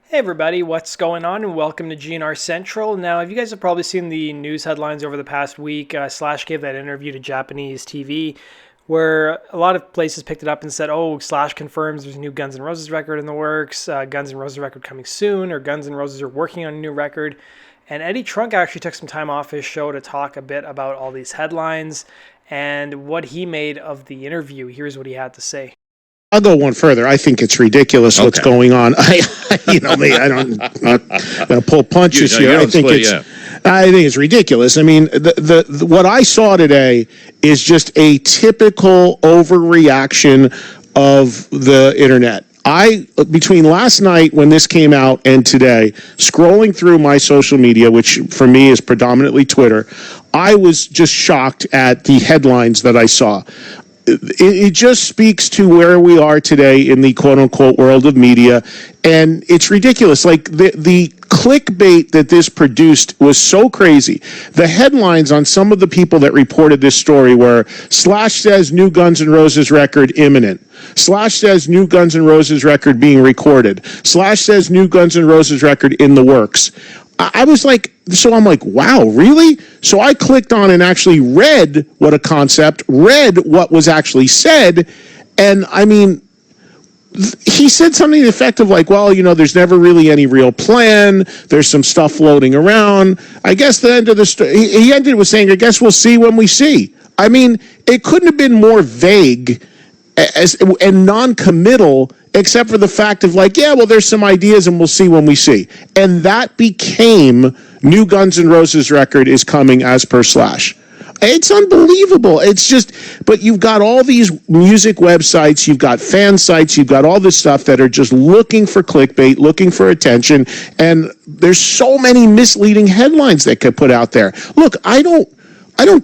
Hey everybody, what's going on and welcome to GNR Central. Now, you guys have probably seen the news headlines over the past week. Slash gave that interview to Japanese TV where a lot of places picked it up and said, oh, Slash confirms there's a new Guns N' Roses record in the works, Guns N' Roses record coming soon, or Guns N' Roses are working on a new record. And Eddie Trunk actually took some time off his show to talk a bit about all these headlines and what he made of the interview. Here's what he had to say. I'll go one further. I think it's ridiculous what's going on. I don't not pull punches here. I think it's ridiculous. I mean, the what I saw today is just a typical overreaction of the internet. Between last night when this came out and today, scrolling through my social media, which for me is predominantly Twitter, I was just shocked at the headlines that I saw. It just speaks to where we are today in the quote-unquote world of media, and it's ridiculous. Like, the clickbait that this produced was so crazy. The headlines on some of the people that reported this story were, Slash says new Guns N' Roses record imminent. Slash says new Guns N' Roses record being recorded. Slash says new Guns N' Roses record in the works. I was like, so I'm like, wow, really? So I clicked on and actually read what what was actually said. And I mean, he said something effective like, well, there's never really any real plan. There's some stuff floating around. I guess the end of the story, he ended with saying, I guess we'll see when we see. I mean, it couldn't have been more vague and non-committal, except for the fact of like, yeah, well, there's some ideas and we'll see when we see. And that became new Guns N' Roses record is coming as per Slash. It's unbelievable. It's just, but you've got all these music websites, you've got fan sites, you've got all this stuff that are just looking for clickbait, looking for attention, and there's so many misleading headlines that get put out there. Look, I don't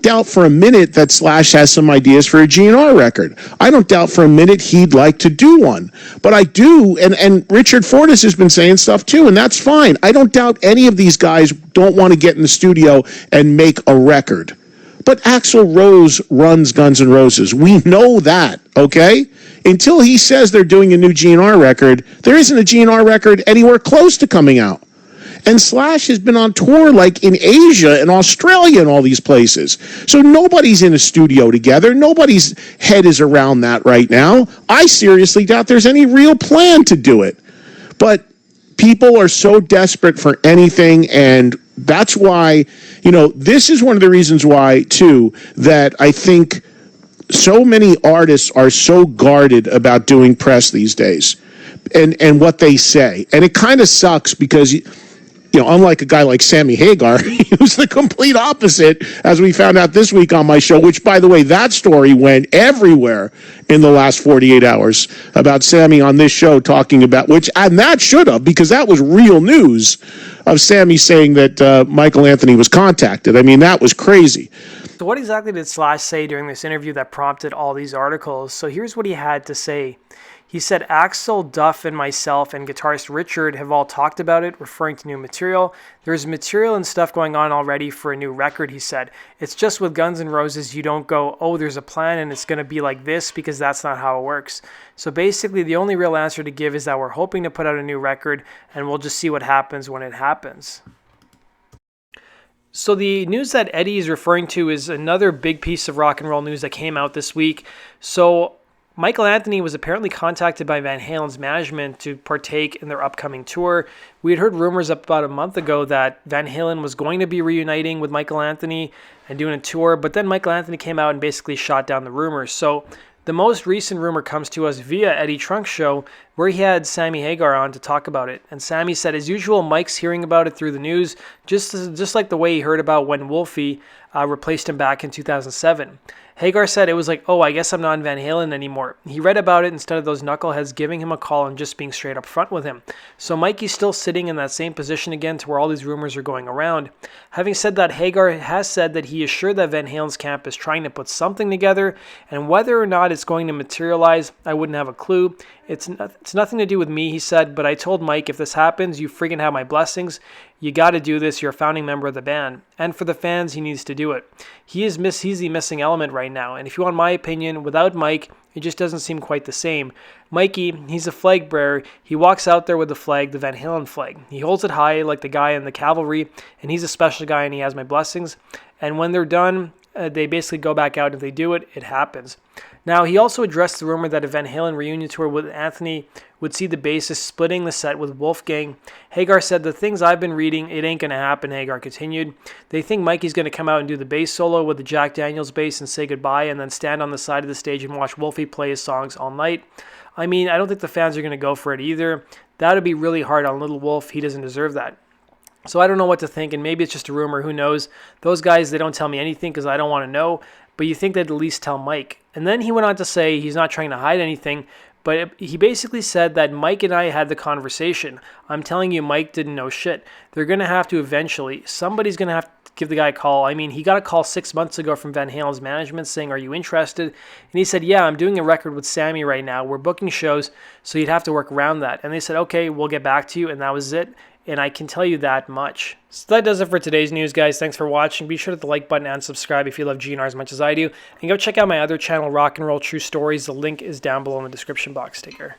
doubt for a minute that Slash has some ideas for a GNR record. I don't doubt for a minute he'd like to do one. But I do, and Richard Fortas has been saying stuff too, and that's fine. I don't doubt any of these guys don't want to get in the studio and make a record. But Axl Rose runs Guns N' Roses. We know that, okay? Until he says they're doing a new GNR record, there isn't a GNR record anywhere close to coming out. And Slash has been on tour like in Asia and Australia and all these places. So nobody's in a studio together. Nobody's head is around that right now. I seriously doubt there's any real plan to do it. But people are so desperate for anything, and that's why, this is one of the reasons why, too, that I think so many artists are so guarded about doing press these days and what they say. And it kind of sucks because unlike a guy like Sammy Hagar, who's the complete opposite, as we found out this week on my show, which, by the way, that story went everywhere in the last 48 hours about Sammy on this show talking about, and that should have, because that was real news of Sammy saying that Michael Anthony was contacted. I mean, that was crazy. So what exactly did Slash say during this interview that prompted all these articles? So here's what he had to say. He said, Axl, Duff, and myself and guitarist Richard have all talked about it, referring to new material. There's material and stuff going on already for a new record, he said. It's just with Guns N' Roses, you don't go, oh, there's a plan and it's going to be like this, because that's not how it works. So basically, the only real answer to give is that we're hoping to put out a new record, and we'll just see what happens when it happens. So the news that Eddie is referring to is another big piece of rock and roll news that came out this week. So Michael Anthony was apparently contacted by Van Halen's management to partake in their upcoming tour. We had heard rumors about a month ago that Van Halen was going to be reuniting with Michael Anthony and doing a tour, but then Michael Anthony came out and basically shot down the rumors. So the most recent rumor comes to us via Eddie Trunk's show, where he had Sammy Hagar on to talk about it. And Sammy said, as usual, Mike's hearing about it through the news, just like the way he heard about when Wolfie replaced him back in 2007. Hagar said it was like, oh, I guess I'm not in Van Halen anymore. He read about it instead of those knuckleheads giving him a call and just being straight up front with him. So Mikey's still sitting in that same position again to where all these rumors are going around. Having said that, Hagar has said that he is sure that Van Halen's camp is trying to put something together, and whether or not it's going to materialize, I wouldn't have a clue. It's nothing to do with me, he said, but I told Mike, if this happens, you freaking have my blessings. You got to do this. You're a founding member of the band. And for the fans, he needs to do it. He's the missing element right now. And if you want my opinion, without Mike, It just doesn't seem quite the same. Mikey, he's a flag bearer. He walks out there with the flag, the Van Halen flag. He holds it high like the guy in the cavalry, and he's a special guy and he has my blessings. And when they're done, they basically go back out. If they do it, it happens. Now, he also addressed the rumor that a Van Halen reunion tour with Anthony would see the bassist splitting the set with Wolfgang. Hagar said, "The things I've been reading, it ain't going to happen," Hagar continued. "They think Mikey's going to come out and do the bass solo with the Jack Daniels bass and say goodbye and then stand on the side of the stage and watch Wolfie play his songs all night. I mean, I don't think the fans are going to go for it either. That would be really hard on Little Wolf. He doesn't deserve that." So I don't know what to think, and maybe it's just a rumor. Who knows? Those guys, they don't tell me anything because I don't want to know, but you think they'd at least tell Mike. And then he went on to say he's not trying to hide anything, but he basically said that Mike and I had the conversation. I'm telling you, Mike didn't know shit. They're going to have to eventually. Somebody's going to have to give the guy a call. I mean, he got a call 6 months ago from Van Halen's management saying, "Are you interested?" And he said, "Yeah, I'm doing a record with Sammy right now. We're booking shows, so you'd have to work around that." And they said, "Okay, we'll get back to you," and that was it. And I can tell you that much. So that does it for today's news, guys. Thanks for watching. Be sure to hit the like button and subscribe if you love GNR as much as I do. And go check out my other channel, Rock and Roll True Stories. The link is down below in the description box. Take care.